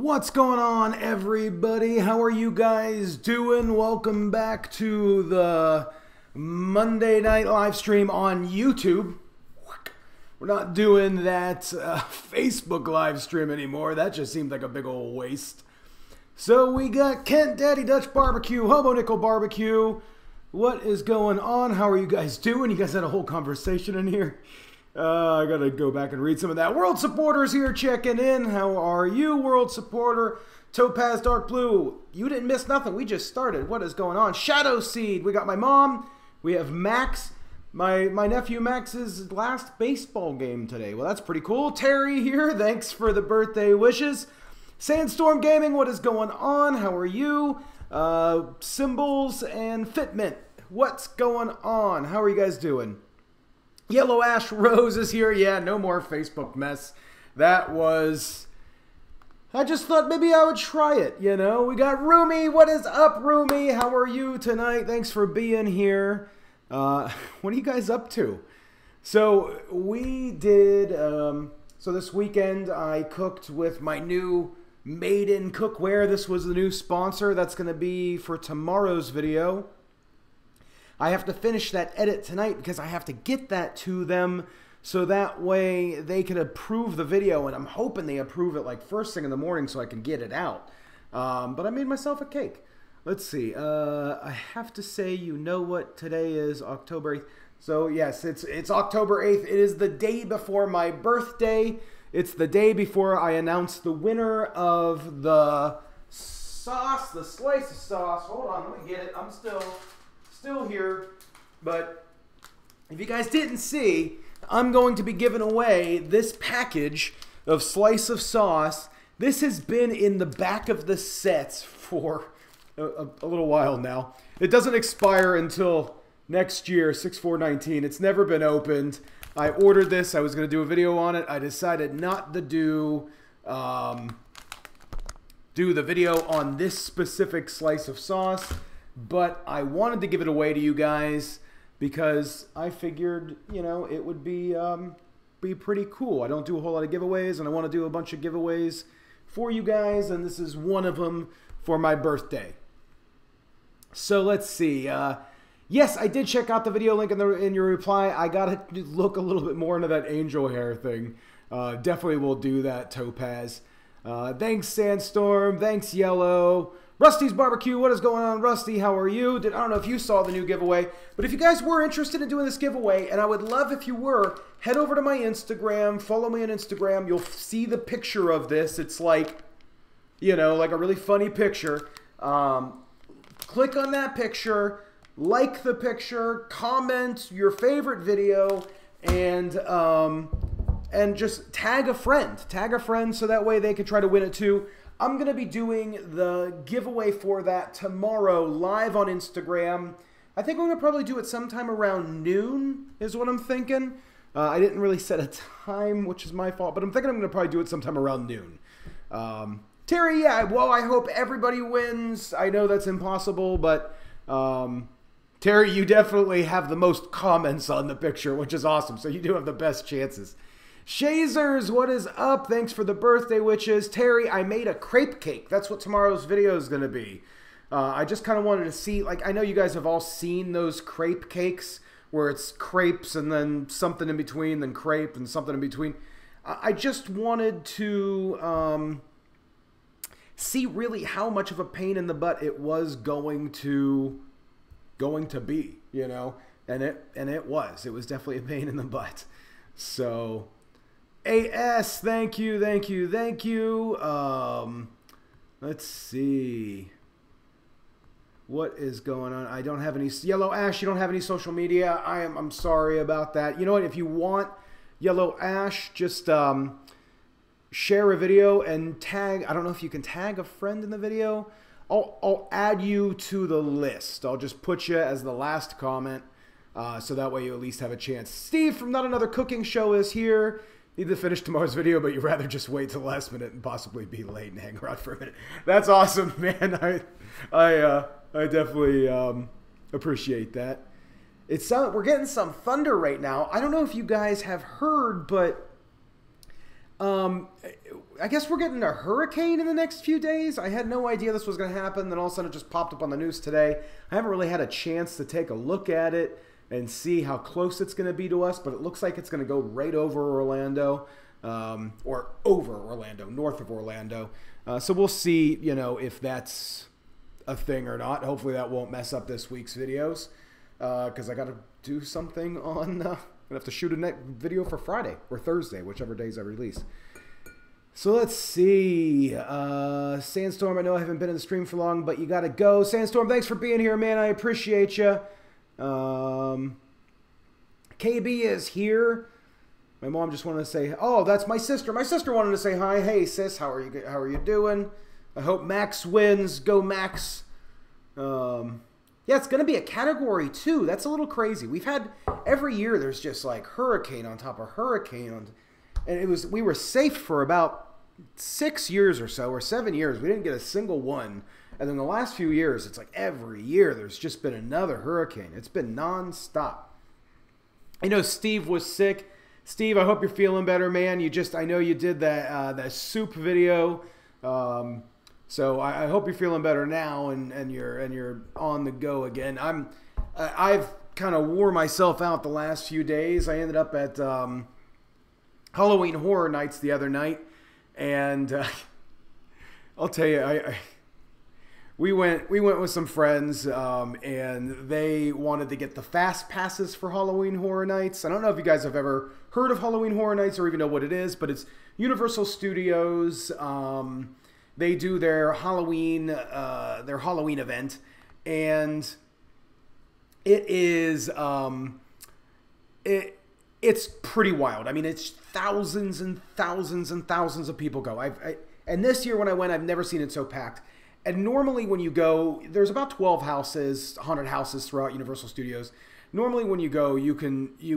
What's going on, everybody? How are you guys doing? Welcome back to the Monday night live stream on YouTube. We're not doing that Facebook live stream anymore. That just seemed like a big old waste. So we got Kent Daddy Dutch Barbecue, Hobo Nickel Barbecue. What is going on? How are you guys doing? You guys had a whole conversation in here. I gotta go back and read some of that. World Supporters here checking in. How are you, World Supporter? Topaz Dark Blue. You didn't miss nothing. We just started. What is going on? Shadow Seed. We got my mom. We have Max. My nephew Max's last baseball game today. Well, that's pretty cool. Terry here. Thanks for the birthday wishes. Sandstorm Gaming. What is going on? How are you? Symbols and Fitment. What's going on? How are you guys doing? Yellow Ash Rose is here. Yeah, no more Facebook mess. That was... I just thought maybe I would try it, you know. We got Rumi. What is up, Rumi? How are you tonight? Thanks for being here. What are you guys up to? So, we did... so this weekend, I cooked with my new Made-in Cookware. This was the new sponsor. That's going to be for tomorrow's video. I have to finish that edit tonight because I have to get that to them so that way they can approve the video, and I'm hoping they approve it like first thing in the morning so I can get it out. But I made myself a cake. Let's see. I have to say, you know what today is, October 8th. So yes, it's October 8th. It is the day before my birthday. It's the day before I announce the winner of the sauce, the slice of sauce. Hold on, let me get it. I'm still here, but if you guys didn't see, I'm going to be giving away this package of slice of sauce. This has been in the back of the sets for a little while now. It doesn't expire until next year, 6/4/19. It's never been opened. I ordered this. I was going to do a video on it. I decided not to do the video on this specific slice of sauce. But I wanted to give it away to you guys because I figured, you know, it would be pretty cool. I don't do a whole lot of giveaways, and I want to do a bunch of giveaways for you guys, and this is one of them for my birthday. So let's see. Yes, I did check out the video link in your reply. I got to look a little bit more into that angel hair thing. Definitely will do that, Topaz. Thanks, Sandstorm. Thanks, Yellow. Rusty's Barbecue, what is going on, Rusty? How are you? I don't know if you saw the new giveaway, but if you guys were interested in doing this giveaway, and I would love if you were, head over to my Instagram, follow me on Instagram. You'll see the picture of this. It's like, you know, like a really funny picture. Click on that picture, like the picture, comment your favorite video, and just tag a friend. Tag a friend so that way they can try to win it too. I'm going to be doing the giveaway for that tomorrow live on Instagram. I think I'm going to probably do it sometime around noon is what I'm thinking. I didn't really set a time, which is my fault, but I'm thinking I'm going to probably do it sometime around noon. Terry, yeah, well, I hope everybody wins. I know that's impossible, but Terry, you definitely have the most comments on the picture, which is awesome, so you do have the best chances. Shazers, what is up? Thanks for the birthday wishes. Terry, I made a crepe cake. That's what tomorrow's video is going to be. I just kind of wanted to see, like, I know you guys have all seen those crepe cakes where it's crepes and then something in between, then crepe and something in between. I just wanted to see really how much of a pain in the butt it was going to be, you know, and it was. It was definitely a pain in the butt. So... AS, thank you, thank you, thank you. Let's see. What is going on? I don't have any... Yellow Ash, you don't have any social media. I'm sorry about that. You know what? If you want Yellow Ash, just share a video and tag... I don't know if you can tag a friend in the video. I'll add you to the list. I'll just put you as the last comment. So that way you at least have a chance. Steve from Not Another Cooking Show is here. Need to finish tomorrow's video, but you'd rather just wait till the last minute and possibly be late and hang around for a minute. That's awesome, man. I definitely appreciate that. We're getting some thunder right now. I don't know if you guys have heard, but I guess we're getting a hurricane in the next few days. I had no idea this was going to happen. Then all of a sudden it just popped up on the news today. I haven't really had a chance to take a look at it and see how close it's going to be to us, but it looks like it's going to go right over Orlando, or over Orlando, north of Orlando. So we'll see, you know, if that's a thing or not. Hopefully that won't mess up this week's videos, because I got to do something on... I'm going to have to shoot a video for Friday or Thursday, whichever days I release. So let's see. Sandstorm, I know I haven't been in the stream for long, but you got to go. Sandstorm, thanks for being here, man. I appreciate you. KB is here. My mom just wanted to say, oh, that's my sister. My sister wanted to say hi. Hey, sis, how are you doing? I hope Max wins. Go, Max. Yeah, it's going to be a Category 2. That's a little crazy. We've had, every year there's just like hurricane on top of hurricane. And we were safe for about 6 years or so, or 7 years. We didn't get a single one. And then the last few years, it's like every year there's just been another hurricane. It's been nonstop. I know Steve was sick. Steve, I hope you're feeling better, man. I know you did that soup video. So I hope you're feeling better now, and you're on the go again. I've kind of wore myself out the last few days. I ended up at Halloween Horror Nights the other night, and I'll tell you, we went with some friends, and they wanted to get the fast passes for Halloween Horror Nights. I don't know if you guys have ever heard of Halloween Horror Nights or even know what it is, but it's Universal Studios. They do their Halloween event, and it is it's pretty wild. I mean, it's thousands and thousands and thousands of people go. And this year when I went, I've never seen it so packed. And normally when you go, there's about 12 houses, 100 houses throughout Universal Studios. Normally when you go, you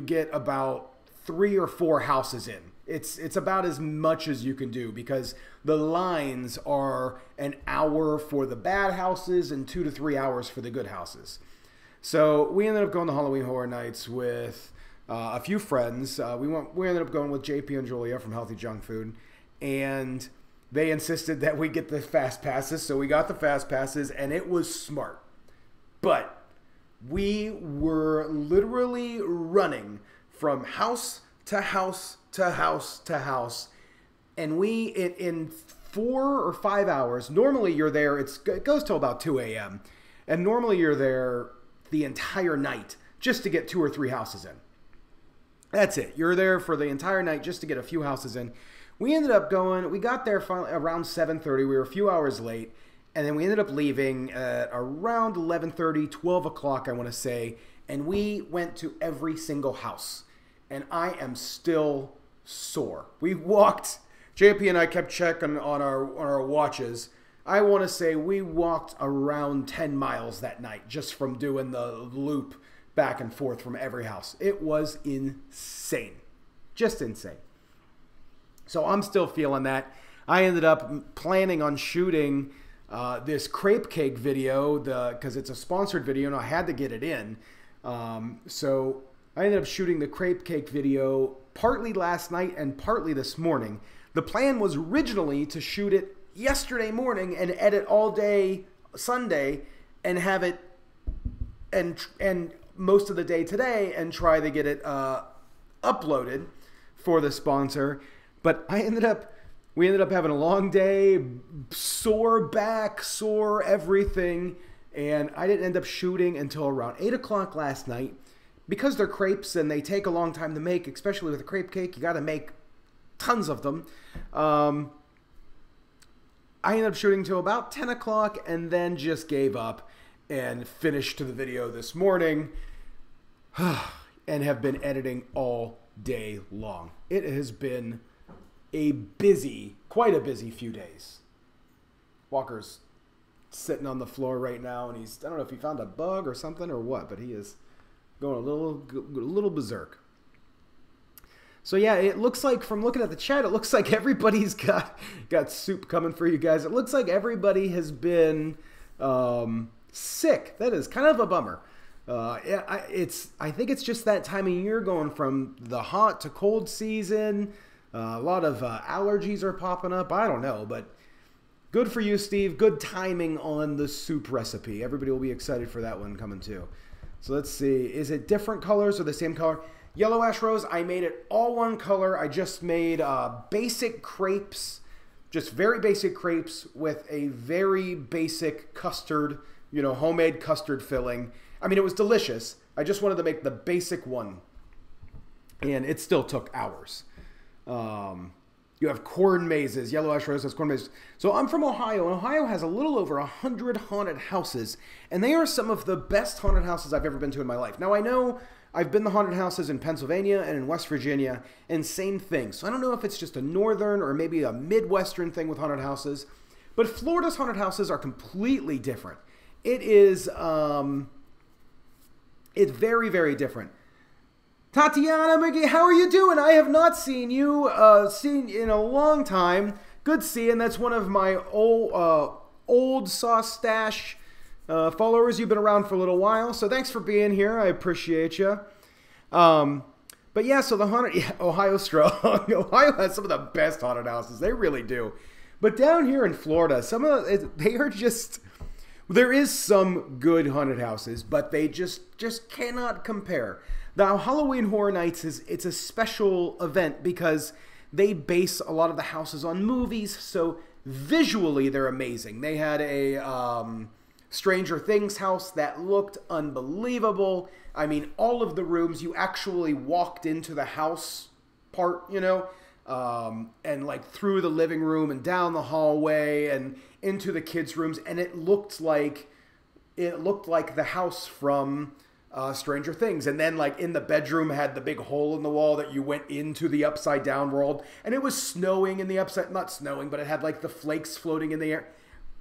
get about 3 or 4 houses in. It's about as much as you can do, because the lines are an hour for the bad houses and 2 to 3 hours for the good houses. So we ended up going to Halloween Horror Nights with a few friends. We ended up going with JP and Julia from Healthy Junk Food, and they insisted that we get the fast passes, so we got the fast passes, and it was smart. But we were literally running from house to house to house to house, and we, in 4 or 5 hours, normally you're there, it goes till about 2 a.m., and normally you're there the entire night just to get 2 or 3 houses in. That's it. You're there for the entire night just to get a few houses in. We ended up going, we got there finally around 7:30. We were a few hours late, and then we ended up leaving at around 11:30, 12 o'clock, I want to say, and we went to every single house, and I am still sore. We walked, JP and I kept checking on our watches. I want to say we walked around 10 miles that night just from doing the loop back and forth from every house. It was insane. Just insane. So I'm still feeling that. I ended up planning on shooting this crepe cake video because it's a sponsored video and I had to get it in. So I ended up shooting the crepe cake video partly last night and partly this morning. The plan was originally to shoot it yesterday morning and edit all day Sunday and have it and most of the day today and try to get it uploaded for the sponsor. But we ended up having a long day, sore back, sore everything, and I didn't end up shooting until around 8 o'clock last night. Because they're crepes and they take a long time to make, especially with a crepe cake, you got to make tons of them. I ended up shooting till about 10 o'clock and then just gave up and finished the video this morning and have been editing all day long. It has been quite a busy few days. Walker's sitting on the floor right now, and I don't know if he found a bug or something or what, but he is going a little berserk. So yeah, it looks like, from looking at the chat, it looks like everybody's got soup coming for you guys. It looks like everybody has been sick. That is kind of a bummer. I think it's just that time of year, going from the hot to cold season. A lot of allergies are popping up. I don't know, but good for you, Steve. Good timing on the soup recipe. Everybody will be excited for that one coming too. So let's see. Is it different colors or the same color? Yellow ash rose, I made it all one color. I just made basic crepes, just very basic crepes with a very basic custard, you know, homemade custard filling. I mean, it was delicious. I just wanted to make the basic one, and it still took hours. You have corn mazes, yellow ash rose has corn mazes. So I'm from Ohio, and Ohio has a little over 100 haunted houses, and they are some of the best haunted houses I've ever been to in my life. Now, I know I've been to haunted houses in Pennsylvania and in West Virginia, and same thing. So I don't know if it's just a northern or maybe a Midwestern thing with haunted houses, but Florida's haunted houses are completely different. It is, it's very, very different. Tatiana McGee, how are you doing? I have not seen you in a long time. Good seeing. That's one of my old SauceStache followers. You've been around for a little while, so thanks for being here. I appreciate you. But yeah, so the Ohio strong. Ohio has some of the best haunted houses. They really do. But down here in Florida, they are just. There is some good haunted houses, but they just cannot compare. Now, Halloween Horror Nights it's a special event because they base a lot of the houses on movies, so visually they're amazing. They had a Stranger Things house that looked unbelievable. I mean, all of the rooms, you actually walked into the house part, you know, and like through the living room and down the hallway and into the kids' rooms, and it looked like the house from Stranger Things. And then like in the bedroom had the big hole in the wall that you went into the upside down world, and it was snowing in the not snowing, but it had like the flakes floating in the air.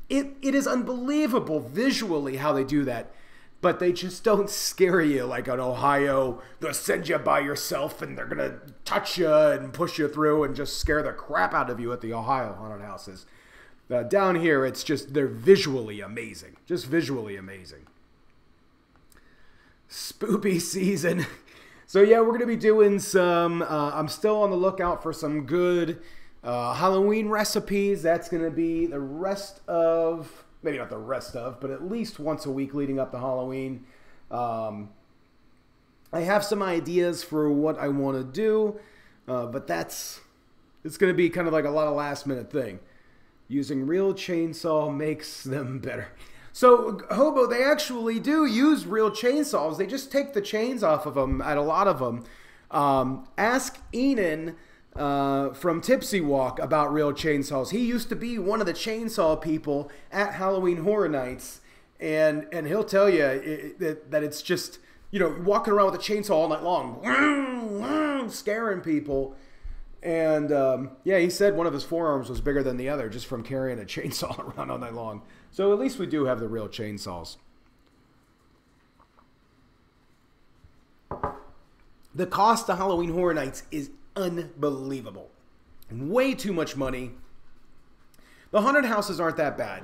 It is unbelievable visually how they do that, but they just don't scare you like in Ohio. They'll send you by yourself and they're gonna touch you and push you through and just scare the crap out of you at the Ohio haunted houses. Down here, it's just, they're visually amazing. Just visually amazing. Spoopy season. So yeah, we're going to be doing some, I'm still on the lookout for some good Halloween recipes. That's going to be the rest of, maybe not the rest of, but at least once a week leading up to Halloween. I have some ideas for what I want to do, but it's going to be kind of like a lot of last minute thing. Using real chainsaw makes them better. So, Hobo, they actually do use real chainsaws. They just take the chains off of them at a lot of them. Ask Enan from Tipsy Walk about real chainsaws. He used to be one of the chainsaw people at Halloween Horror Nights. And he'll tell you that it's just, you know, walking around with a chainsaw all night long, scaring people. And yeah, he said one of his forearms was bigger than the other just from carrying a chainsaw around all night long. So at least we do have the real chainsaws. The cost of Halloween Horror Nights is unbelievable. Way too much money. The haunted houses aren't that bad.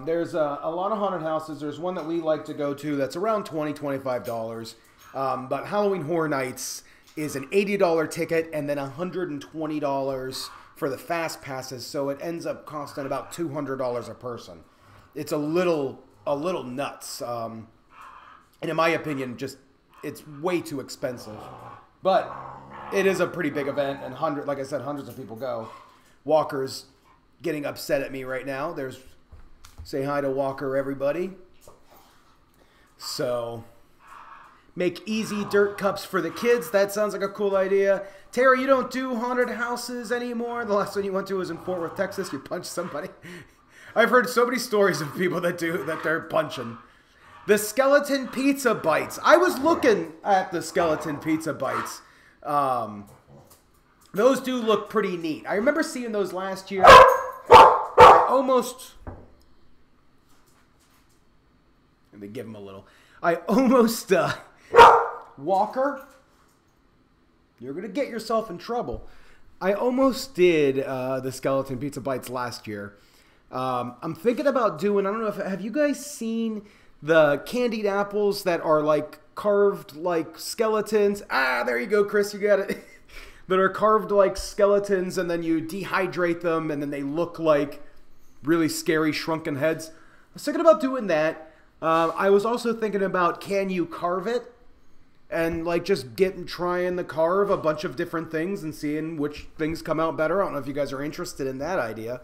There's a lot of haunted houses. There's one that we like to go to that's around $20, $25. But Halloween Horror Nights is an $80 ticket and then $120 for the fast passes, so it ends up costing about $200 a person. It's a little nuts, and in my opinion, it's way too expensive. But it is a pretty big event, and like I said, hundreds of people go. Walker's getting upset at me right now. Say hi to Walker, everybody. So. Make easy dirt cups for the kids. That sounds like a cool idea. Tara, you don't do haunted houses anymore. The last one you went to was in Fort Worth, Texas. You punched somebody. I've heard so many stories of people that they're punching. The skeleton pizza bites. I was looking at the skeleton pizza bites. Those do look pretty neat. I remember seeing those last year. Let me give him a little. I almost... Walker, you're going to get yourself in trouble. I almost did the skeleton pizza bites last year. I'm thinking about doing, I don't know have you guys seen the candied apples that are like carved like skeletons? Ah, there you go, Chris, you got it. that are carved like skeletons, and then you dehydrate them, and then they look like really scary shrunken heads. I was thinking about doing that. I was also thinking about, can you carve it? And like just trying to carve a bunch of different things and seeing which things come out better. I don't know if you guys are interested in that idea.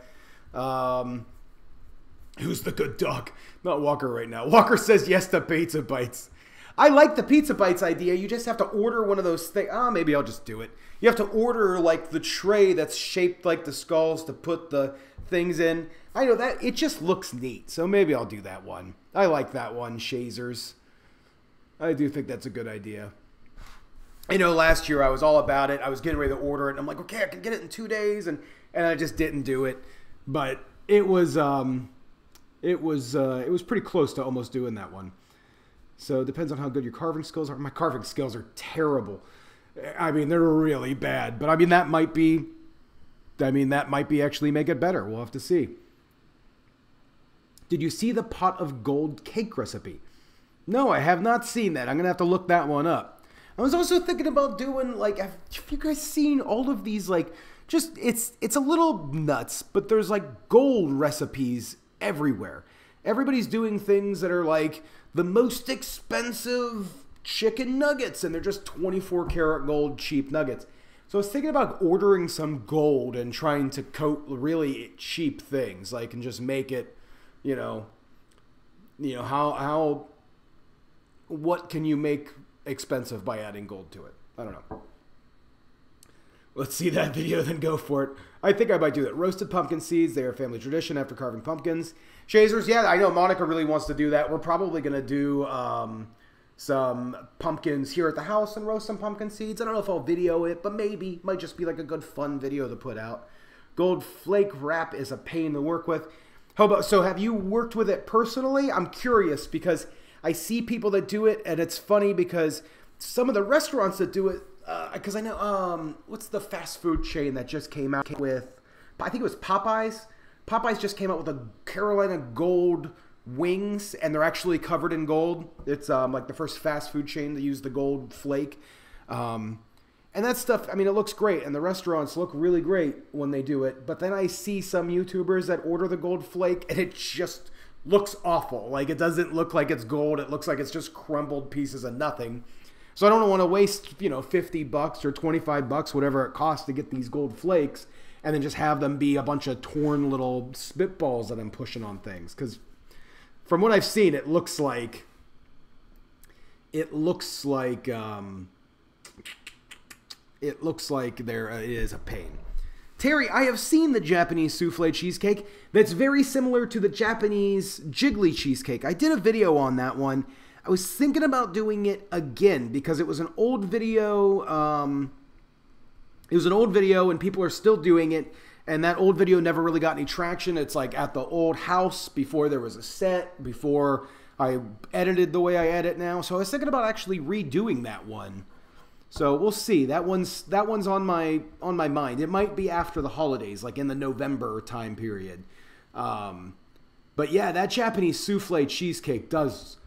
Who's the good dog? Not Walker right now. Walker says yes to pizza bites. I like the pizza bites idea. You just have to order one of those things. Maybe I'll just do it. You have to order like the tray that's shaped like the skulls to put the things in. I know that it just looks neat. So maybe I'll do that one. I like that one, Shazers. I do think that's a good idea. I know last year I was all about it. I was getting ready to order it, and I'm like, okay, I can get it in 2 days, and I just didn't do it. But it was pretty close to almost doing that one. So it depends on how good your carving skills are. My carving skills are terrible. I mean, they're really bad. But I mean, that might be actually make it better. We'll have to see. Did you see the pot of gold cake recipe? No, I have not seen that. I'm going to have to look that one up. I was also thinking about doing, like, have you guys seen all of these, like, just, it's a little nuts, but there's, like, gold recipes everywhere. Everybody's doing things that are, like, the most expensive chicken nuggets, and they're just 24 karat gold cheap nuggets. So I was thinking about ordering some gold and trying to coat really cheap things, like, and just make it, how what can you make expensive by adding gold to it? I don't know. Let's see that video, then go for it. I think I might do that. Roasted pumpkin seeds, they are a family tradition after carving pumpkins. Shazers, yeah, I know Monica really wants to do that. We're probably going to do some pumpkins here at the house and roast some pumpkin seeds. I don't know if I'll video it, but maybe. Might just be like a good fun video to put out. Gold flake wrap is a pain to work with. So have you worked with it personally? I'm curious because I see people that do it, and it's funny because some of the restaurants that do it, because I know, what's the fast food chain that just came out with, I think it was Popeyes. Popeyes just came out with a Carolina gold wings, and they're actually covered in gold. It's like the first fast food chain to use the gold flake. And that stuff, I mean, it looks great, and the restaurants look really great when they do it. But then I see some YouTubers that order the gold flake, and it just looks awful. Like, it doesn't look like it's gold. It looks like it's just crumbled pieces of nothing. So I don't want to waste, $50 or $25, whatever it costs to get these gold flakes, and then just have them be a bunch of torn little spitballs that I'm pushing on things. Because from what I've seen, it looks like there is a pain. Terry, I have seen the Japanese souffle cheesecake that's very similar to the Japanese jiggly cheesecake. I did a video on that one. I was thinking about doing it again because it was an old video. And people are still doing it. And that old video never really got any traction. It's like at the old house before there was a set, before I edited the way I edit now. So I was thinking about actually redoing that one. So we'll see. That one's on my mind. It might be after the holidays, like in the November time period. But yeah, that Japanese souffle cheesecake does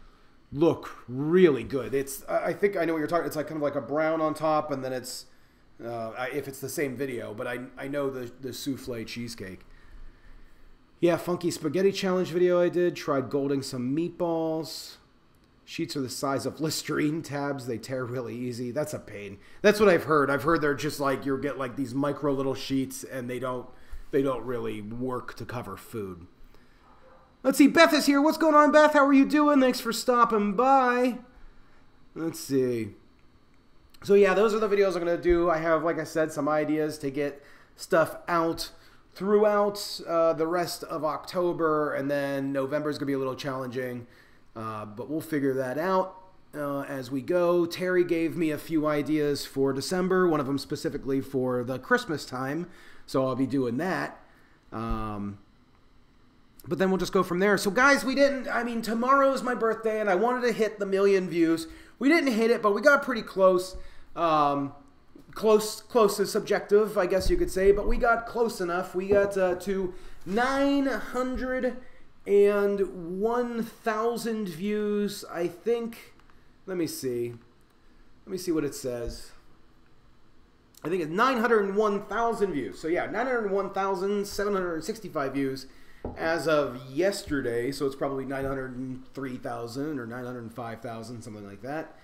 look really good. I think I know what you're talking. It's like kind of like a brown on top, and then it's if it's the same video. But I know the souffle cheesecake. Yeah, funky spaghetti challenge video I did. Tried golding some meatballs. Sheets are the size of Listerine tabs. They tear really easy. That's a pain. That's what I've heard. I've heard they're just like, you get like these micro little sheets, and they don't really work to cover food. Let's see. Beth is here. What's going on, Beth? How are you doing? Thanks for stopping by. Let's see. So yeah, those are the videos I'm going to do. I have, like I said, some ideas to get stuff out throughout the rest of October, and then November is going to be a little challenging. But we'll figure that out as we go. Terry gave me a few ideas for December, one of them specifically for the Christmas time, so I'll be doing that. But then we'll just go from there. So guys, tomorrow's my birthday, and I wanted to hit the 1 million views. We didn't hit it, but we got pretty close. Close is subjective, I guess you could say, but we got close enough. We got to 901,000 views, I think. Let me see what it says. I think it's 901,000 views. So yeah, 901,765 views as of yesterday. So it's probably 903,000 or 905,000, something like that.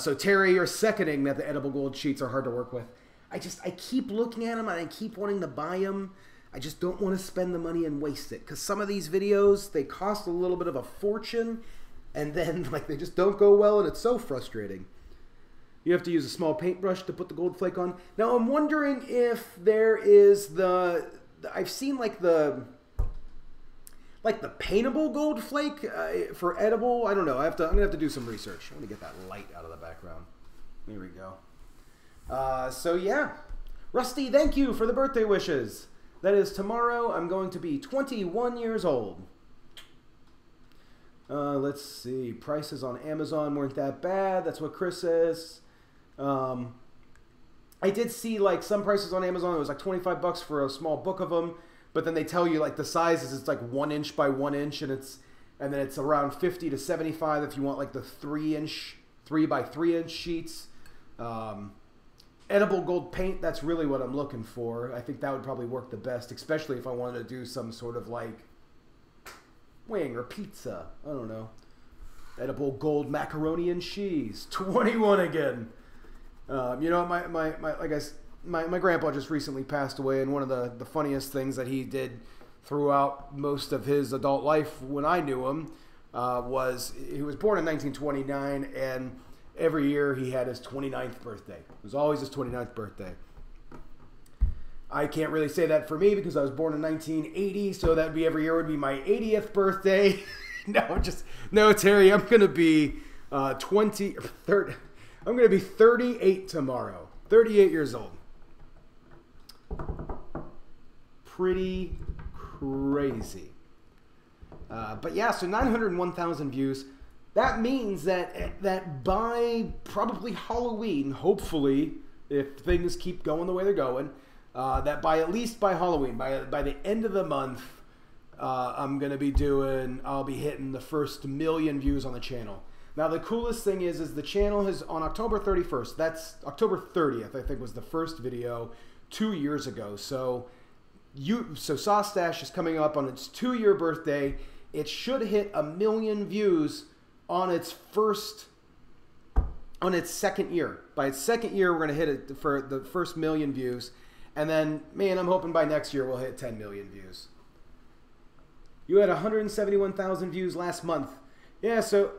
So Terry, you're seconding that the edible gold sheets are hard to work with. I keep looking at them and I keep wanting to buy them. I just don't want to spend the money and waste it, because some of these videos, they cost a little bit of a fortune, and then like they just don't go well, and it's so frustrating. You have to use a small paintbrush to put the gold flake on. Now I'm wondering if there is I've seen like the paintable gold flake for edible. I don't know. I'm gonna have to do some research. I'm gonna get that light out of the background. There we go. So yeah, Rusty, thank you for the birthday wishes. That is tomorrow. I'm going to be 21 years old. Let's see. Prices on Amazon weren't that bad. That's what Chris says. I did see like some prices on Amazon. It was like 25 bucks for a small book of them, but then they tell you like the sizes. It's like 1 inch by 1 inch, and then it's around 50 to 75 if you want like the 3 by 3 inch sheets. Edible gold paint, that's really what I'm looking for. I think that would probably work the best, especially if I wanted to do some sort of like wing or pizza. I don't know. Edible gold macaroni and cheese. 21 again. You know, my grandpa just recently passed away, and one of the funniest things that he did throughout most of his adult life when I knew him was he was born in 1929, and every year he had his 29th birthday. It was always his 29th birthday. I can't really say that for me because I was born in 1980, so that'd be every year would be my 80th birthday. No, Terry, I'm gonna be 30. I'm gonna be 38 tomorrow. 38 years old. Pretty crazy. But yeah, so 901,000 views. That means that by probably Halloween, hopefully, if things keep going the way they're going, that at least by Halloween, by the end of the month, I'll be hitting the first 1 million views on the channel. Now the coolest thing is the channel has on October 31st. That's October 30th, I think, was the first video 2 years ago. So SauceStache is coming up on its 2-year birthday. It should hit 1 million views on its second year. By its second year, we're going to hit it for the first 1 million views. And then, man, I'm hoping by next year we'll hit 10 million views. You had 171,000 views last month. Yeah, so,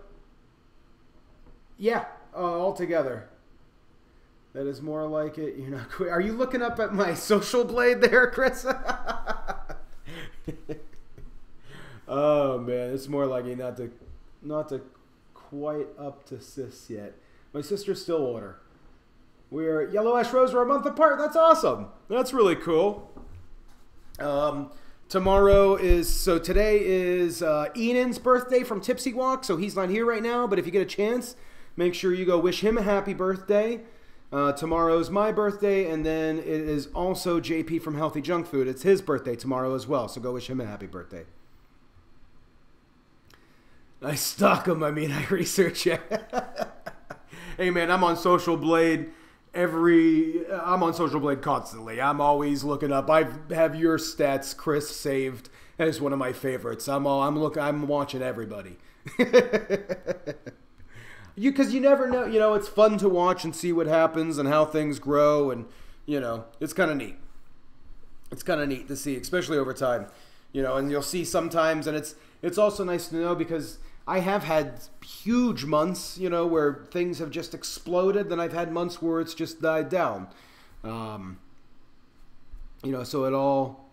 yeah, altogether. That is more like it. You're not quit. Are you looking up at my social blade there, Chris? Oh, man, it's more like not to quite up to sis yet. My sister's still older. We're Yellow Ash Rose. We're a month apart. That's awesome. That's really cool. Today is Enan's birthday from Tipsy Walk, so he's not here right now, but if you get a chance, make sure you go wish him a happy birthday. Tomorrow's my birthday, and then it is also JP from Healthy Junk Food. It's his birthday tomorrow as well, so go wish him a happy birthday. I stalk him, I research it. Hey man, I'm on Social Blade constantly. I'm always looking up. I have your stats, Chris, saved as one of my favorites. I'm watching everybody. Because you never know, it's fun to watch and see what happens and how things grow, and it's kind of neat. It's kind of neat to see, especially over time. And you'll see sometimes, and it's also nice to know because I have had huge months, where things have just exploded. Then I've had months where it's just died down. So it all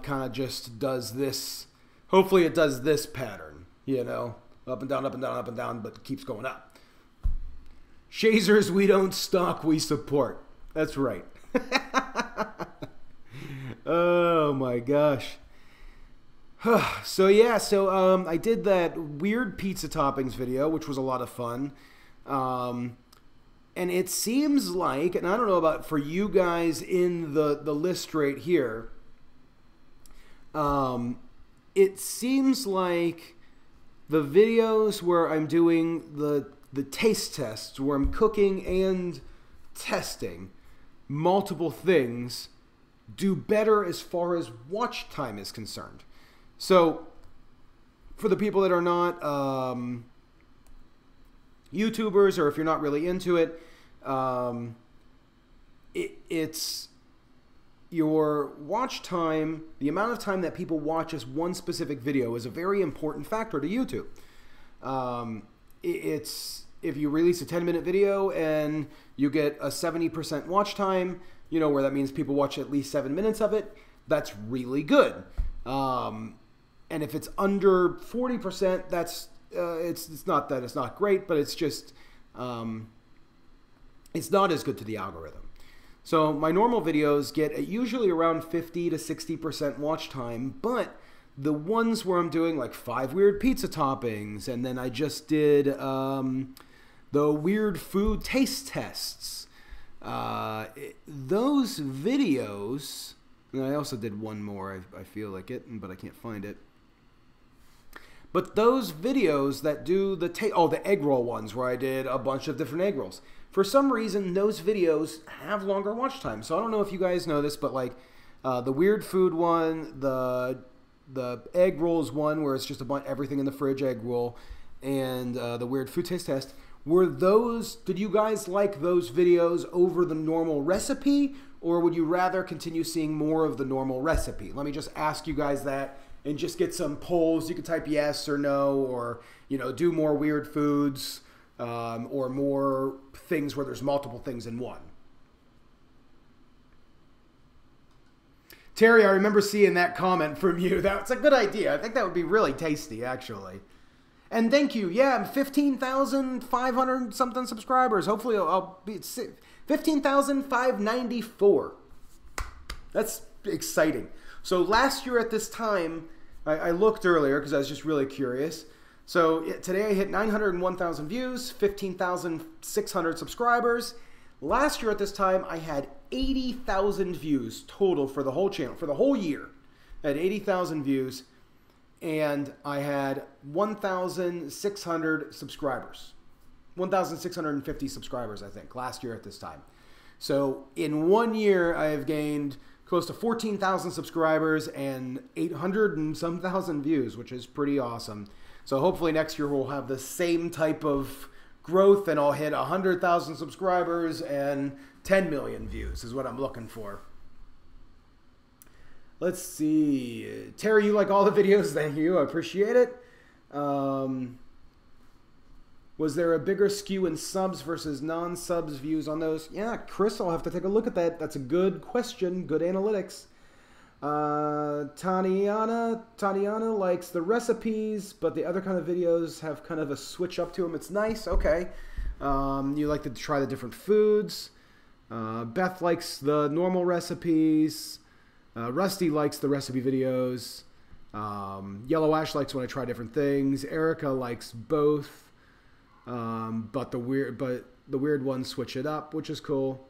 kind of just does this. Hopefully it does this pattern, up and down, up and down, up and down, but it keeps going up. Shazers, we don't stalk, we support. That's right. Oh my gosh. So I did that weird pizza toppings video, which was a lot of fun. And it seems like, and I don't know about for you guys in the list right here, it seems like the videos where I'm doing the taste tests, where I'm cooking and testing multiple things do better as far as watch time is concerned. So for the people that are not YouTubers, or if you're not really into it, it's your watch time, the amount of time that people watch as one specific video is a very important factor to YouTube. It's if you release a 10-minute video and you get a 70% watch time, you know, where that means people watch at least 7 minutes of it, that's really good. And if it's under 40%, that's it's not that it's not great, but it's just it's not as good to the algorithm. So my normal videos get usually around 50 to 60% watch time, but the ones where I'm doing like 5 weird pizza toppings, and then I just did the weird food taste tests, those videos, and I also did one more, I feel like it, but I can't find it. But those videos that do the the egg roll ones where I did a bunch of different egg rolls, for some reason those videos have longer watch time. So I don't know if you guys know this, but like the weird food one, the egg rolls one where it's just a bunch everything in the fridge egg roll, and the weird food taste test, did you guys like those videos over the normal recipe, or would you rather continue seeing more of the normal recipe? Let me just ask you guys that and just get some polls. You can type yes or no, or, you know, do more weird foods, or more things where there's multiple things in one. Terry, I remember seeing that comment from you. That's a good idea. I think that would be really tasty, actually. And thank you. Yeah, I'm 15,500 something subscribers. Hopefully I'll be 15,594. That's exciting. So last year at this time, I looked earlier because I was just really curious. So today I hit 901,000 views, 15,600 subscribers. Last year at this time, I had 80,000 views total for the whole channel, for the whole year. I had 80,000 views, and I had 1,600 subscribers. 1,650 subscribers, I think, last year at this time. So in 1 year, I have gained close to 14,000 subscribers and 800 and some thousand views, which is pretty awesome. So hopefully next year we'll have the same type of growth, and I'll hit 100,000 subscribers and 10 million views is what I'm looking for. Let's see. Terry, you like all the videos? Thank you. I appreciate it. Was there a bigger skew in subs versus non-subs views on those? Yeah, Chris, I'll have to take a look at that. That's a good question. Good analytics. Tatiana likes the recipes, but the other kind of videos have kind of a switch up to them. It's nice. Okay. You like to try the different foods. Beth likes the normal recipes. Rusty likes the recipe videos. Yellow Ash likes when I try different things. Erica likes both. But the weird ones switch it up, which is cool.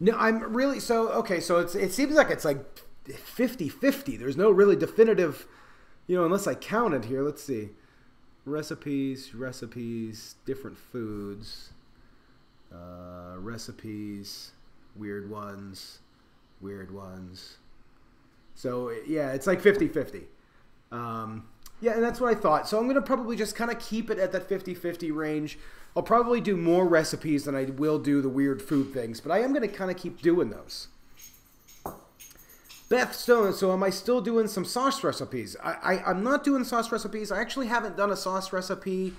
No, I'm really, okay, so it seems like it's like 50-50. There's no really definitive, you know, unless I count it here. Let's see. Recipes, different foods, recipes, weird ones. So, yeah, it's like 50-50. Yeah, and that's what I thought. So I'm going to probably just kind of keep it at that 50-50 range. I'll probably do more recipes than I will do the weird food things, but I am going to kind of keep doing those. Beth Stone, so am I still doing some sauce recipes? I'm not doing sauce recipes. I actually haven't done a sauce recipe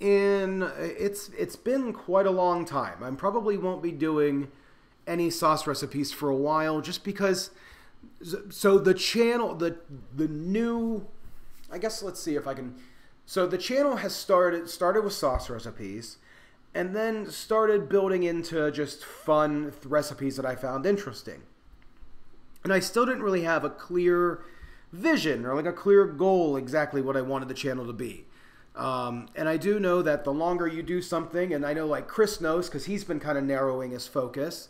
in, it's been quite a long time. I probably won't be doing any sauce recipes for a while, just because, so the channel, the new, I guess let's see if I can, so the channel has started with sauce recipes, and then started building into just fun recipes that I found interesting. And I still didn't really have a clear vision or like a clear goal exactly what I wanted the channel to be. And I do know that the longer you do something, and I know like Chris knows because he's been kind of narrowing his focus,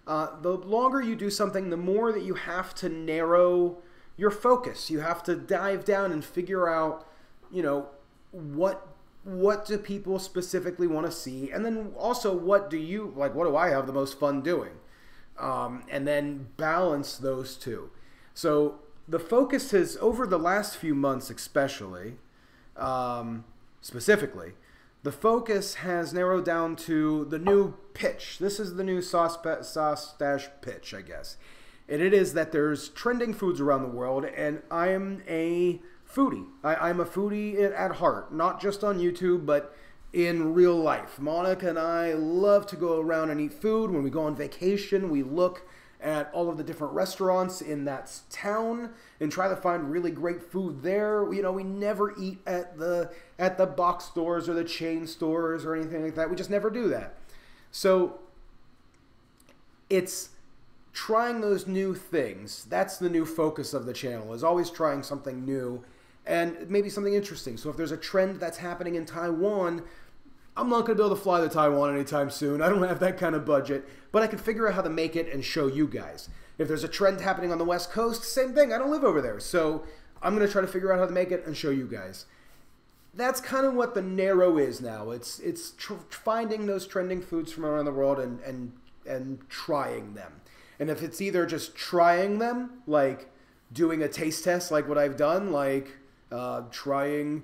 the longer you do something, the more that you have to narrow your focus. You have to dive down and figure out, you know, what what do people specifically want to see? And then also, what do I have the most fun doing? And then balance those two. So the focus has, over the last few months especially, specifically, the focus has narrowed down to the new pitch. This is the new SauceStache pitch, I guess. And it is that there's trending foods around the world, and I am a foodie. I'm a foodie at heart, not just on YouTube, but in real life. Monica and I love to go around and eat food. When we go on vacation, we look at all of the different restaurants in that town and try to find really great food there. You know, we never eat at the box stores or the chain stores or anything like that. We just never do that. So it's trying those new things. That's the new focus of the channel, is always trying something new and maybe something interesting. So if there's a trend that's happening in Taiwan, I'm not going to be able to fly to Taiwan anytime soon. I don't have that kind of budget, but I can figure out how to make it and show you guys. If there's a trend happening on the West Coast, same thing. I don't live over there. So I'm going to try to figure out how to make it and show you guys. That's kind of what the narrow is now. It's finding those trending foods from around the world and trying them. And if it's either just trying them, like doing a taste test like what I've done, like trying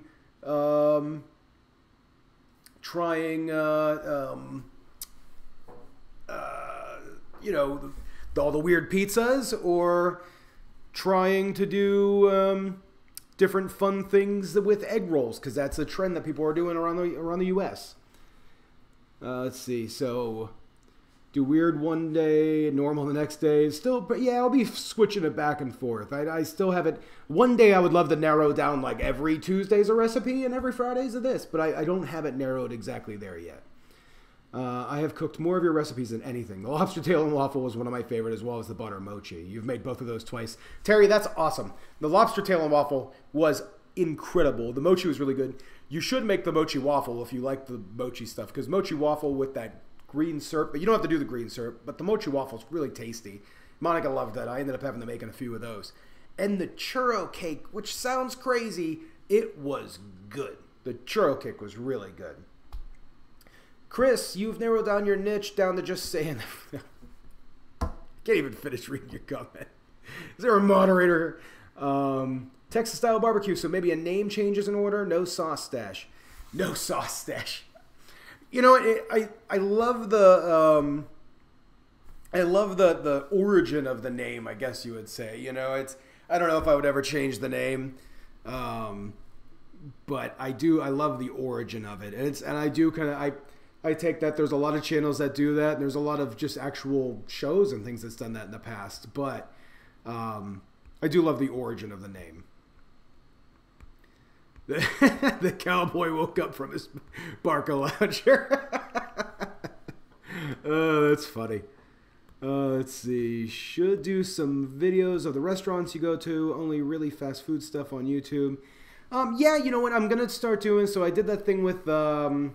you know, all the weird pizzas, or trying to do different fun things with egg rolls, because that's a trend that people are doing around the U.S. Let's see. So do weird one day, normal the next day. Still, but yeah, I'll be switching it back and forth. I still have it. One day I would love to narrow down like every Tuesday's a recipe and every Friday's a this, but I don't have it narrowed exactly there yet. I have cooked more of your recipes than anything. The lobster tail and waffle was one of my favorite, as well as the butter mochi. You've made both of those twice. Terry, that's awesome. The lobster tail and waffle was incredible. The mochi was really good. You should make the mochi waffle if you like the mochi stuff, because mochi waffle with that green syrup, but you don't have to do the green syrup, but the mochi waffle is really tasty. Monica loved that. I ended up having to make a few of those. And the churro cake, which sounds crazy, it was good. The churro cake was really good. Chris, you've narrowed down your niche down to just saying... Can't even finish reading your comment. Is there a moderator? Texas-style barbecue, so maybe a name change is in order? No SauceStache. No SauceStache. You know, I love the the origin of the name, I guess you would say. You know, I don't know if I would ever change the name, but I love the origin of it, and I do kind of I take that there's a lot of channels that do that, and there's a lot of just actual shows and things that's done that in the past, but I do love the origin of the name. The cowboy woke up from his Barca lounger. Oh, that's funny. Let's see. Should do some videos of the restaurants you go to. Only really fast food stuff on YouTube. Yeah, you know what? I'm gonna start doing. So I did that thing with the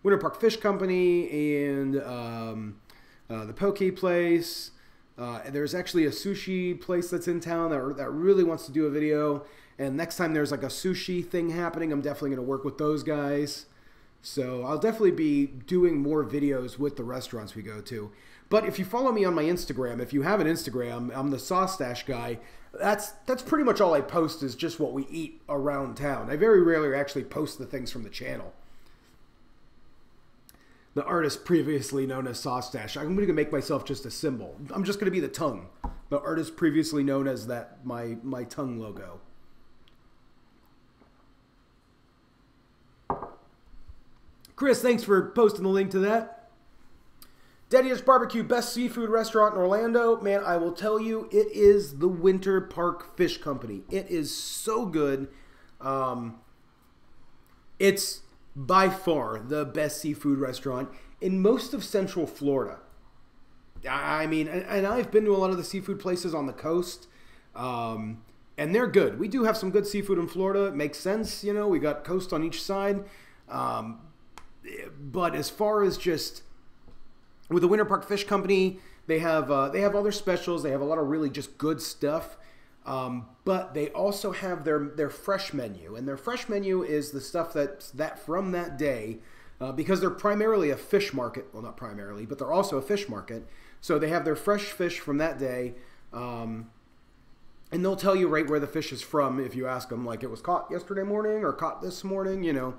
Winter Park Fish Company and the Poke Place. There's actually a sushi place that's in town that really wants to do a video. And next time there's like a sushi thing happening, I'm definitely going to work with those guys. So I'll definitely be doing more videos with the restaurants we go to. But if you follow me on my Instagram, if you have an Instagram, I'm the SauceStache guy. That's pretty much all I post, is just what we eat around town. I very rarely actually post the things from the channel. The artist previously known as SauceStache. I'm going to make myself just a symbol. I'm just going to be the tongue. The artist previously known as that, my tongue logo. Chris, thanks for posting the link to that. Daddy's Barbecue, best seafood restaurant in Orlando. Man, I will tell you, it is the Winter Park Fish Company. It is so good. It's by far the best seafood restaurant in most of Central Florida. I mean, and I've been to a lot of the seafood places on the coast, and they're good. We do have some good seafood in Florida. It makes sense, you know. We got coast on each side. But as far as just with the Winter Park Fish Company, they have all their specials. They have a lot of really just good stuff. But they also have their fresh menu, and their fresh menu is the stuff that's from that day, because they're primarily a fish market. Well, not primarily, but they're also a fish market. So they have their fresh fish from that day, and they'll tell you right where the fish is from if you ask them, like it was caught yesterday morning or caught this morning, you know.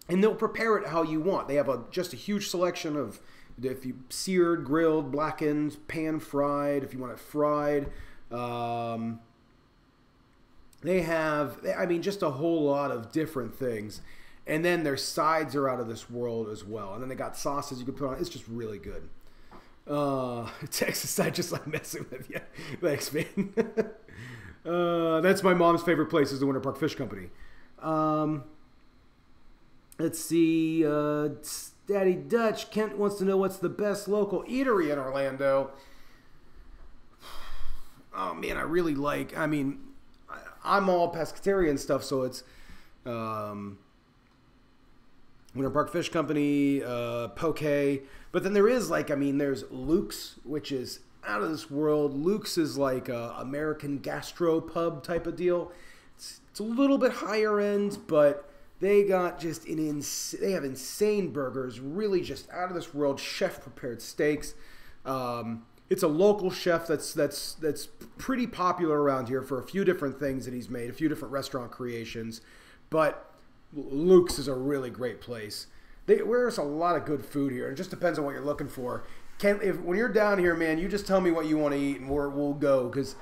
And they'll prepare it how you want. They have just a huge selection of, if you seared, grilled, blackened, pan fried, if you want it fried. They have, I mean, just a whole lot of different things. And then their sides are out of this world as well. And then they got sauces you can put on. It's just really good. Texas, I just like messing with you. Thanks, man. That's my mom's favorite place, is the Winter Park Fish Company. Let's see. Daddy Dutch, Kent wants to know what's the best local eatery in Orlando. Oh, man, I really like, I mean, I'm all pescatarian stuff, so it's Winter Park Fish Company, Poke. But then there is, like, I mean, there's Luke's, which is out of this world. Luke's is like a American gastro pub type of deal. It's a little bit higher end, but they got just they have insane burgers, really just out of this world, chef prepared steaks. It's a local chef that's pretty popular around here for a few different things that he's made, a few different restaurant creations. But Luke's is a really great place. There's a lot of good food here. It just depends on what you're looking for. When you're down here, man, you just tell me what you want to eat and we'll go. Because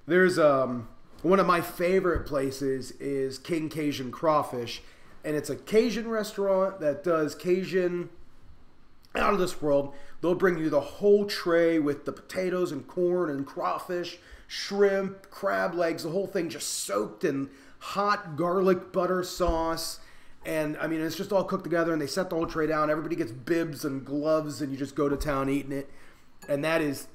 there's one of my favorite places is King Cajun Crawfish. And it's a Cajun restaurant that does Cajun out of this world. They'll bring you the whole tray with the potatoes and corn and crawfish, shrimp, crab legs, the whole thing just soaked in hot garlic butter sauce. And, I mean, it's just all cooked together, and they set the whole tray down. Everybody gets bibs and gloves, and you just go to town eating it. And that is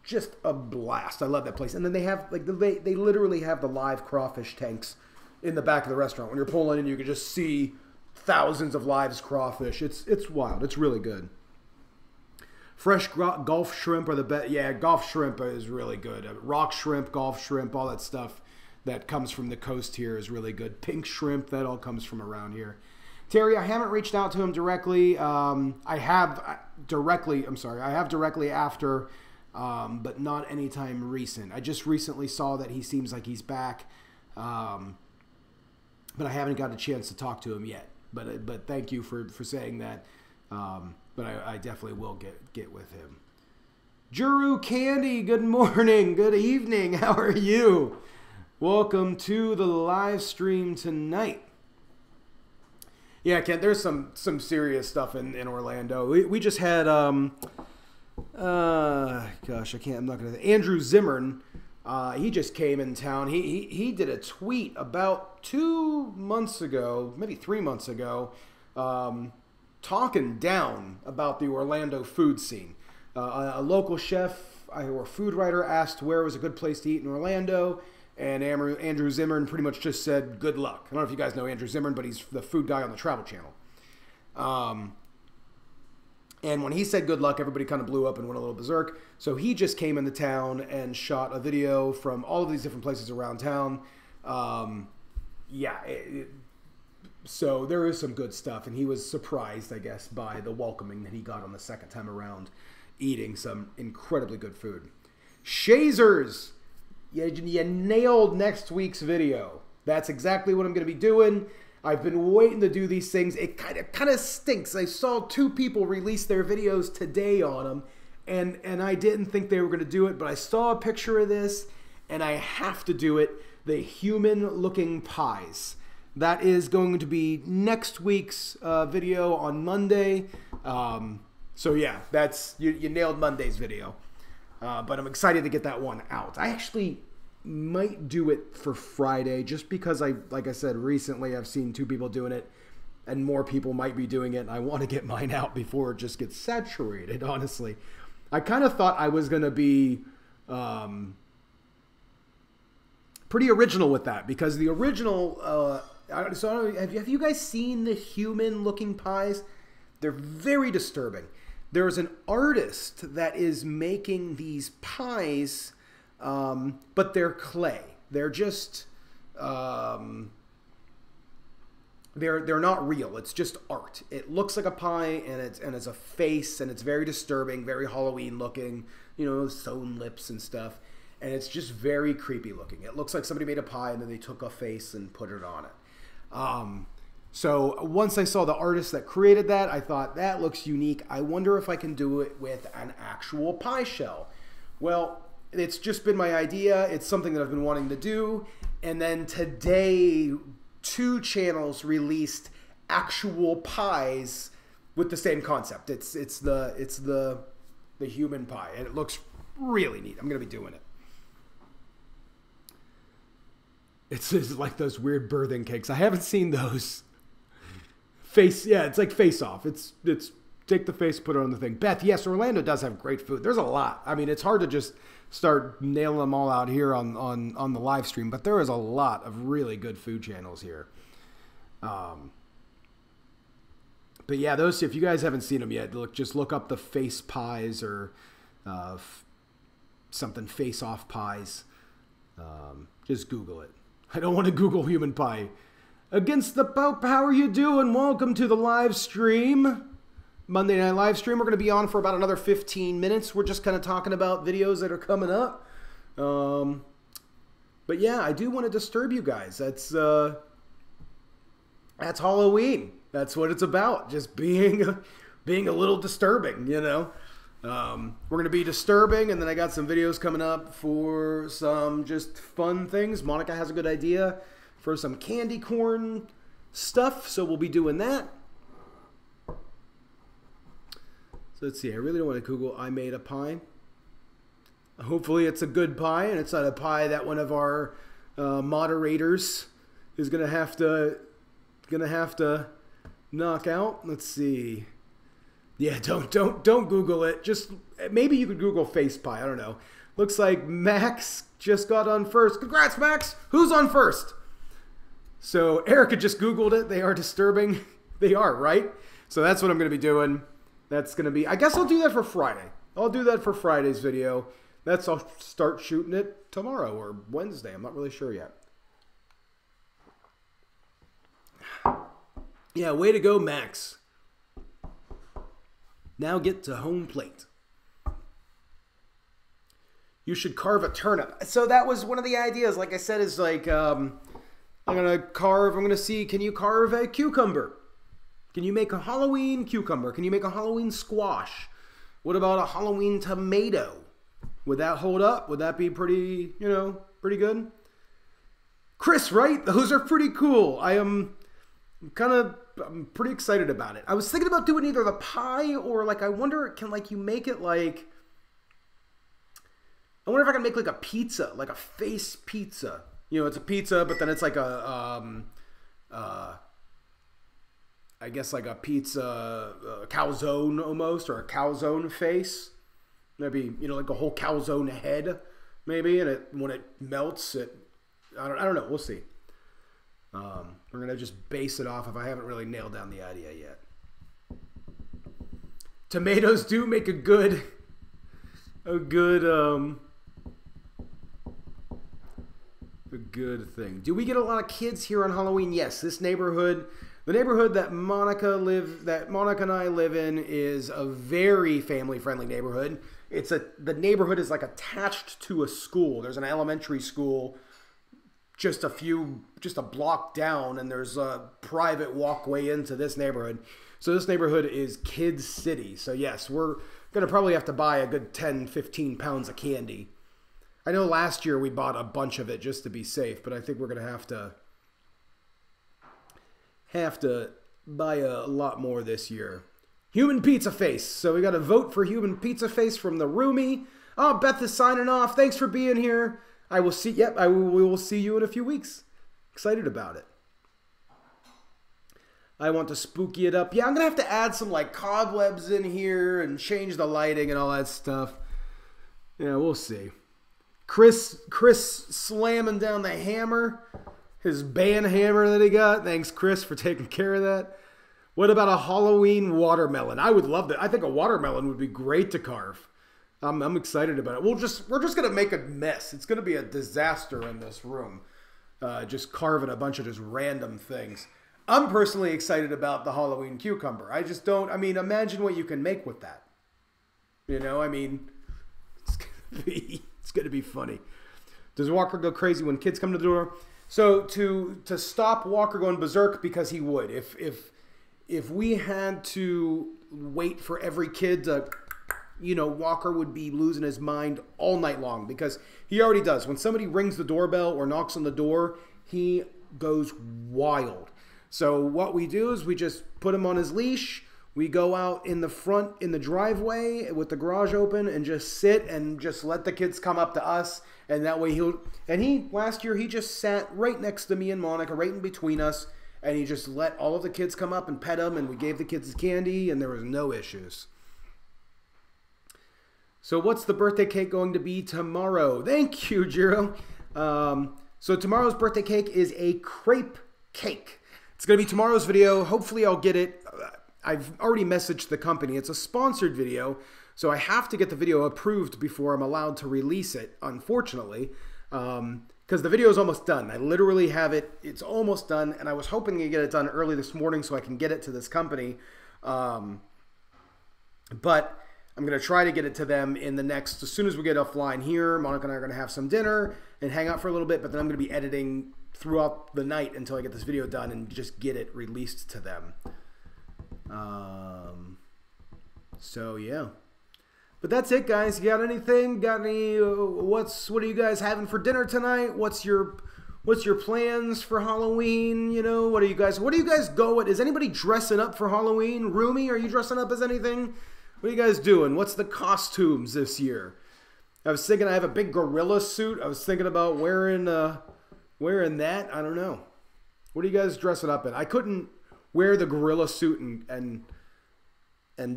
just a blast. I love that place. And then they have, like, they literally have the live crawfish tanks in the back of the restaurant. When you're pulling in, you can just see thousands of live crawfish. It's wild. It's really good. Fresh Gulf shrimp are the best. Yeah, Gulf shrimp is really good. Rock shrimp, Gulf shrimp, all that stuff that comes from the coast here is really good. Pink shrimp, that all comes from around here. Terry, I haven't reached out to him directly. I have directly after, but not anytime recent. I just recently saw that he seems like he's back. But I haven't got a chance to talk to him yet. But thank you for saying that. But I definitely will get with him. Juru Candy, good morning, good evening. How are you? Welcome to the live stream tonight. Yeah, Kent, there's some serious stuff in Orlando. We just had Andrew Zimmern. He just came in town. He did a tweet about 2 months ago, maybe 3 months ago, talking down about the Orlando food scene. A local chef or food writer asked where was a good place to eat in Orlando, and Andrew Zimmern pretty much just said, good luck. I don't know if you guys know Andrew Zimmern, but he's the food guy on the Travel Channel. And when he said good luck, everybody kind of blew up and went a little berserk. So he just came into town and shot a video from all of these different places around town. So there is some good stuff. And he was surprised, I guess, by the welcoming that he got on the second time around, eating some incredibly good food. Shazers, you nailed next week's video. That's exactly what I'm going to be doing. I've been waiting to do these things. It kind of stinks. I saw 2 people release their videos today on them, and I didn't think they were going to do it, but I saw a picture of this, and I have to do it. The human-looking pies. That is going to be next week's video on Monday. So yeah, that's you nailed Monday's video. But I'm excited to get that one out. I actually might do it for Friday just because like I said, recently I've seen 2 people doing it and more people might be doing it. And I want to get mine out before it just gets saturated, honestly. I kind of thought I was going to be pretty original with that because the original, so have you guys seen the human looking pies? They're very disturbing. There's an artist that is making these pies but they're clay. They're just they're not real. It's just art. It looks like a pie, and it's a face, and it's very disturbing, very Halloween looking. You know, sewn lips and stuff, and it's just very creepy looking. It looks like somebody made a pie and then they took a face and put it on it. So once I saw the artist that created that, I thought that looks unique. I wonder if I can do it with an actual pie shell. Well, it's just been my idea. It's something that I've been wanting to do. And then today, 2 channels released actual pies with the same concept. It's the human pie, and it looks really neat. I'm gonna be doing it. It's like those weird birthing cakes. I haven't seen those. Yeah, it's like Face Off. It's take the face, put it on the thing. Beth, yes, Orlando does have great food. There's a lot. I mean, it's hard to just start nailing them all out here on the live stream, but there is a lot of really good food channels here. But yeah, those, if you guys haven't seen them yet, just look up the face pies or something Face Off pies. Just Google it. I don't want to Google human pie. Against the Pope, how are you doing? Welcome to the live stream. Monday night live stream. We're going to be on for about another 15 minutes. We're just kind of talking about videos that are coming up. But yeah, I do want to disturb you guys. That's Halloween. That's what it's about. Just being a little disturbing, you know. We're going to be disturbing, and then I got some videos coming up for some just fun things. Monica has a good idea for some candy corn stuff, so we'll be doing that. So let's see. I really don't want to Google I made a pie. Hopefully it's a good pie, and it's not a pie that one of our moderators is going to have to knock out. Let's see. Yeah, don't Google it. Just maybe you could Google face pie. I don't know. Looks like Max just got on first. Congrats, Max. Who's on first? So Erica just Googled it. They are disturbing. They are, right? So that's what I'm going to be doing. That's going to be, I guess I'll do that for Friday. I'll do that for Friday's video. I'll start shooting it tomorrow or Wednesday. I'm not really sure yet. Yeah, way to go, Max. Now get to home plate. You should carve a turnip. So that was one of the ideas. Like I said, is like, I'm going to see, can you carve a cucumber? Can you make a Halloween cucumber? Can you make a Halloween squash? What about a Halloween tomato? Would that hold up? Would that be pretty, pretty good? Chris, right? Those are pretty cool. I'm pretty excited about it. I was thinking about doing either the pie or I wonder, can you make it I wonder if I can make a pizza, like a face pizza. It's a pizza, but then it's like I guess like a pizza, calzone almost, or a calzone face. Maybe, like a whole calzone head, maybe, and when it melts, I don't know. We'll see. We're going to just base it off if I haven't really nailed down the idea yet. Tomatoes do make a good thing. Do we get a lot of kids here on Halloween? Yes, this neighborhood, the neighborhood that Monica and I live in, is a very family-friendly neighborhood. The neighborhood is attached to a school. There's an elementary school just a block down, and there's a private walkway into this neighborhood. So this neighborhood is Kids City. So yes, we're going to probably have to buy a good 10, 15 pounds of candy. I know last year we bought a bunch of it just to be safe, but I think we're going to have to buy a lot more this year. Human pizza face. So we got to vote for human pizza face from the roomie. Oh, Beth is signing off. Thanks for being here. I will see. Yep, we will see you in a few weeks. Excited about it. I want to spooky it up. Yeah, I'm gonna have to add some cobwebs in here and change the lighting and all that stuff. Yeah, we'll see. Chris slamming down the hammer, his band hammer that he got. Thanks, Chris, for taking care of that. What about a Halloween watermelon? I would love that. I think a watermelon would be great to carve. I'm excited about it. We're just gonna make a mess. It's gonna be a disaster in this room. Just carving a bunch of just random things. I'm personally excited about the Halloween cucumber. I just don't. I mean, imagine what you can make with that. You know, I mean, it's gonna be funny. Does Walker go crazy when kids come to the door? So to stop Walker going berserk, because he would. If we had to wait for every kid to, you know, Walker would be losing his mind all night long, because he already does. When somebody rings the doorbell or knocks on the door, he goes wild. So what we do is we just put him on his leash. We go out in the front, in the driveway with the garage open, and just sit and just let the kids come up to us. And that way last year, he just sat right next to me and Monica, right in between us. And he just let all of the kids come up and pet him. And we gave the kids candy, and there was no issues. So what's the birthday cake going to be tomorrow? Thank you, Jiro. So tomorrow's birthday cake is a crepe cake. It's going to be tomorrow's video. Hopefully I'll get it. I've already messaged the company. It's a sponsored video, so I have to get the video approved before I'm allowed to release it, unfortunately, because the video is almost done. I literally have it. It's almost done, and I was hoping to get it done early this morning so I can get it to this company. But I'm going to try to get it to them in the next, as soon as we get offline here. Monica and I are going to have some dinner and hang out for a little bit, but then I'm going to be editing throughout the night until I get this video done and just get it released to them. So yeah, but that's it, guys. You got anything? Got any? What are you guys having for dinner tonight? What's your plans for Halloween? You know, what do you guys go at? Is anybody dressing up for Halloween? Rumi, are you dressing up as anything? What are you guys doing? What's the costumes this year? I was thinking I have a big gorilla suit. I was thinking about wearing that. I don't know. What are you guys dressing up in? I couldn't wear the gorilla suit and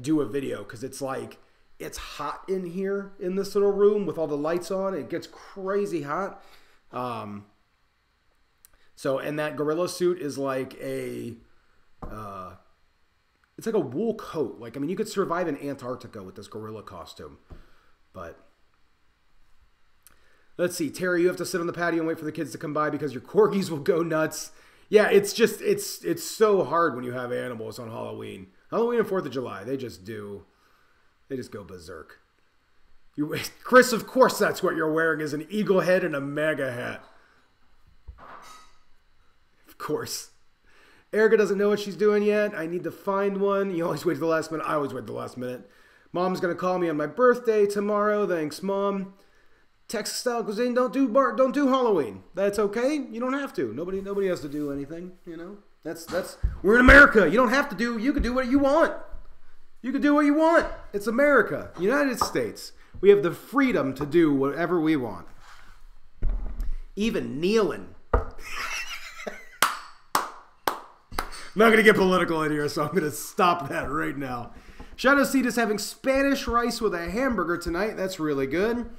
do a video because it's like, it's hot in here in this little room with all the lights on. It gets crazy hot. So, and that gorilla suit is like it's like a wool coat. Like, I mean, you could survive in Antarctica with this gorilla costume. But let's see, Terry, you have to sit on the patio and wait for the kids to come by because your corgis will go nuts. Yeah, it's just, it's so hard when you have animals on Halloween. Halloween and 4th of July, they just go berserk. Chris, of course that's what you're wearing, is an eagle head and a MAGA hat. Of course. Erica doesn't know what she's doing yet. I need to find one. You always wait to the last minute. I always wait to the last minute. Mom's going to call me on my birthday tomorrow. Thanks, Mom. Texas style cuisine, don't do Halloween. That's okay. You don't have to. Nobody has to do anything, you know. We're in America. You don't have to do. You can do what you want. You can do what you want. It's America, United States. We have the freedom to do whatever we want. Even kneeling. I'm not going to get political in here, so I'm going to stop that right now. Shadow Seed is having Spanish rice with a hamburger tonight. That's really good.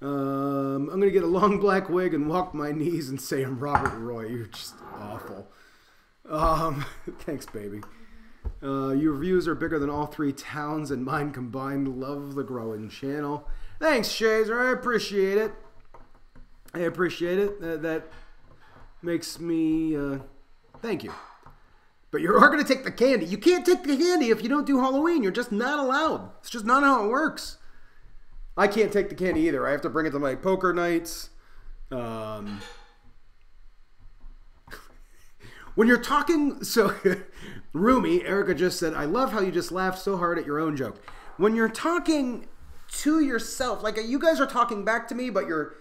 I'm going to get a long black wig and walk my knees and say I'm Robert Roy. You're just awful. Thanks, baby. Your views are bigger than all 3 towns and mine combined. Love the growing channel. Thanks, Shazer. I appreciate it. That makes me... thank you. But you are going to take the candy. You can't take the candy if you don't do Halloween. You're just not allowed. It's just not how it works. I can't take the candy either. I have to bring it to my poker nights. When you're talking... So, Rumi, Erica just said, I love how you just laughed so hard at your own joke. When you're talking to yourself, like you guys are talking back to me, but you're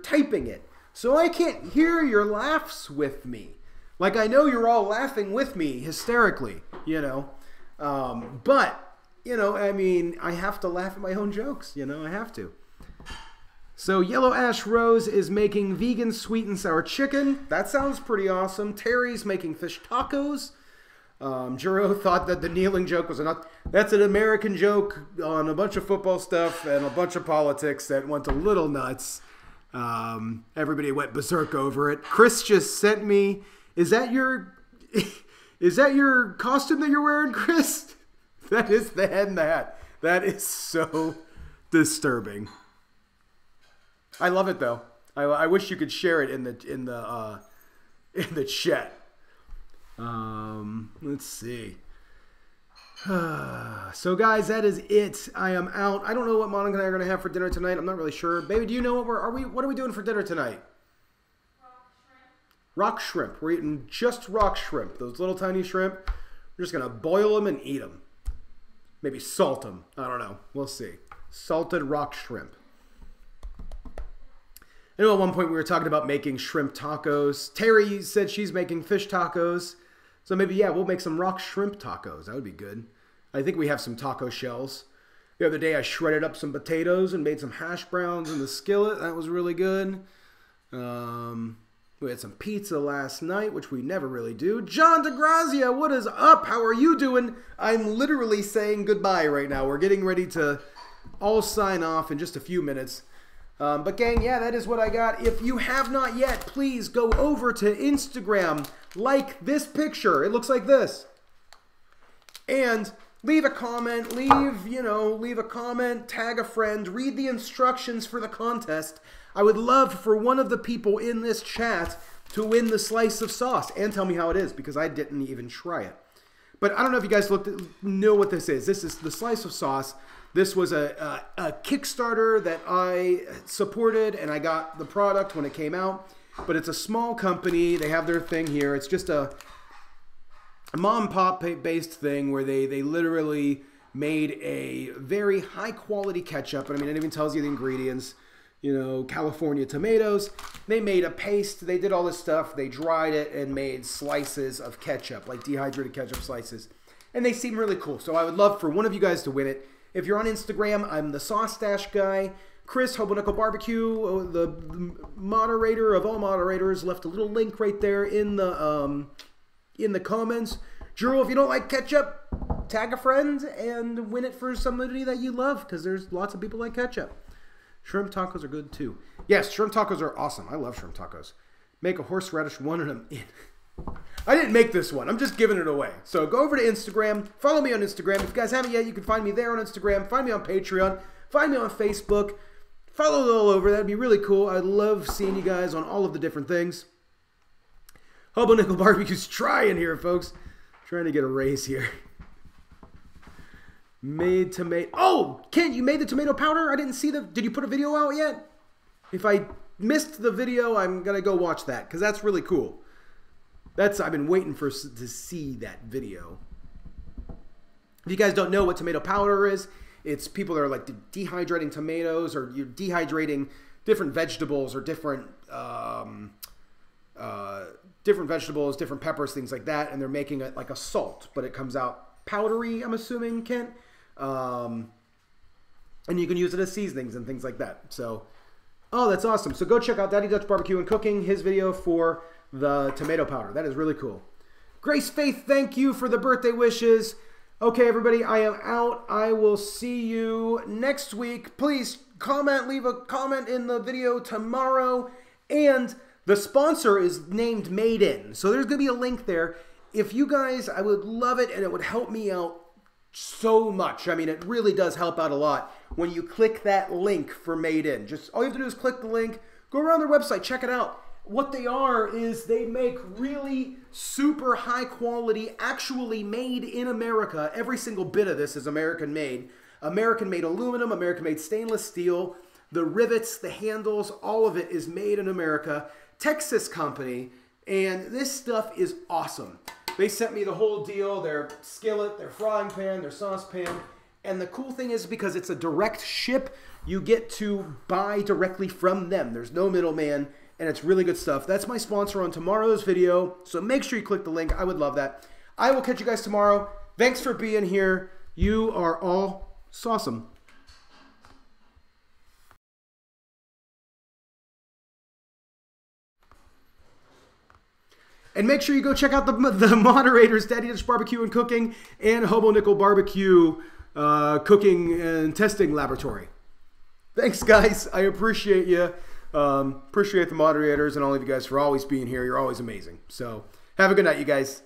typing it. So I can't hear your laughs with me. Like, I know you're all laughing with me hysterically, you know. But... You know, I mean, I have to laugh at my own jokes. You know, I have to. So, Yellow Ash Rose is making vegan sweet and sour chicken. That sounds pretty awesome. Terry's making fish tacos. Juro thought that the kneeling joke was enough. That's an American joke on a bunch of football stuff and a bunch of politics that went a little nuts. Everybody went berserk over it. Chris just sent me... Is that your costume that you're wearing, Chris? That is the head and the hat. That is so disturbing. I love it though. I wish you could share it in the chat. Let's see. So guys, that is it. I am out. I don't know what Monica and I are gonna have for dinner tonight. I'm not really sure. Baby, do you know what are we doing for dinner tonight? Rock shrimp. We're eating just rock shrimp. Those little tiny shrimp. We're just gonna boil them and eat them. Maybe salt them. I don't know. We'll see. Salted rock shrimp. I know at one point we were talking about making shrimp tacos. Terry said she's making fish tacos. So maybe, yeah, we'll make some rock shrimp tacos. That would be good. I think we have some taco shells. The other day I shredded up some potatoes and made some hash browns in the skillet. That was really good. We had some pizza last night, which we never really do. John DeGrazia, what is up? How are you doing? I'm literally saying goodbye right now. We're getting ready to all sign off in just a few minutes. But gang, yeah, that is what I got. If you have not yet, please go over to Instagram, like this picture. It looks like this. And leave a comment, leave a comment, tag a friend, read the instructions for the contest. I would love for one of the people in this chat to win the slice of sauce and tell me how it is because I didn't even try it. But I don't know if you guys know what this is. This is the slice of sauce. This was a Kickstarter that I supported, and I got the product when it came out. But it's a small company. They have their thing here. It's just a mom-and-pop based thing where they literally made a very high-quality ketchup. And I mean, it even tells you the ingredients. You know, California tomatoes. They made a paste. They did all this stuff. They dried it and made slices of ketchup, like dehydrated ketchup slices. And they seem really cool. So I would love for one of you guys to win it. If you're on Instagram, I'm the SauceStache guy. Chris, Hobo Nickel Barbecue, the moderator of all moderators, left a little link right there in the comments. Drew, if you don't like ketchup, tag a friend and win it for somebody that you love, because there's lots of people like ketchup. Shrimp tacos are good too. Yes, shrimp tacos are awesome. I love shrimp tacos. Make a horseradish one and I'm in. I didn't make this one. I'm just giving it away. So go over to Instagram. Follow me on Instagram. If you guys haven't yet, you can find me there on Instagram. Find me on Patreon. Find me on Facebook. Follow it all over. That'd be really cool. I love seeing you guys on all of the different things. Hobo Nickel Barbecue's trying here, folks. Trying to get a raise here. Made tomato. Oh, Kent, you made the tomato powder? I didn't see the... Did you put a video out yet? If I missed the video, I'm going to go watch that because that's really cool. I've been waiting to see that video. If you guys don't know what tomato powder is, it's people that are like dehydrating tomatoes, or you're dehydrating different vegetables or different vegetables, different peppers, things like that, and they're making it like a salt, but it comes out powdery, I'm assuming, Kent. And you can use it as seasonings and things like that. So, oh, that's awesome. So go check out Daddy Dutch Barbecue and Cooking, his video for the tomato powder. That is really cool. Grace Faith, thank you for the birthday wishes. Okay, everybody, I am out. I will see you next week. Please comment, leave a comment in the video tomorrow. And the sponsor is named Made In. So there's going to be a link there. If you guys, I would love it, and it would help me out so much. I mean, it really does help out a lot when you click that link for Made In. Just all you have to do is click the link, go around their website, check it out. What they are is they make really super high quality, actually made in America. Every single bit of this is American made. American made aluminum, American made stainless steel. The rivets, the handles, all of it is made in America. Texas company, and this stuff is awesome. They sent me the whole deal, their skillet, their frying pan, their saucepan. And the cool thing is because it's a direct ship, you get to buy directly from them. There's no middleman. And it's really good stuff. That's my sponsor on tomorrow's video. So make sure you click the link. I would love that. I will catch you guys tomorrow. Thanks for being here. You are all awesome. And make sure you go check out the moderators, Daddy Dutch Barbecue and Cooking, and Hobo Nickel Barbecue Cooking and Testing Laboratory. Thanks, guys. I appreciate you. Appreciate the moderators and all of you guys for always being here. You're always amazing. So have a good night, you guys.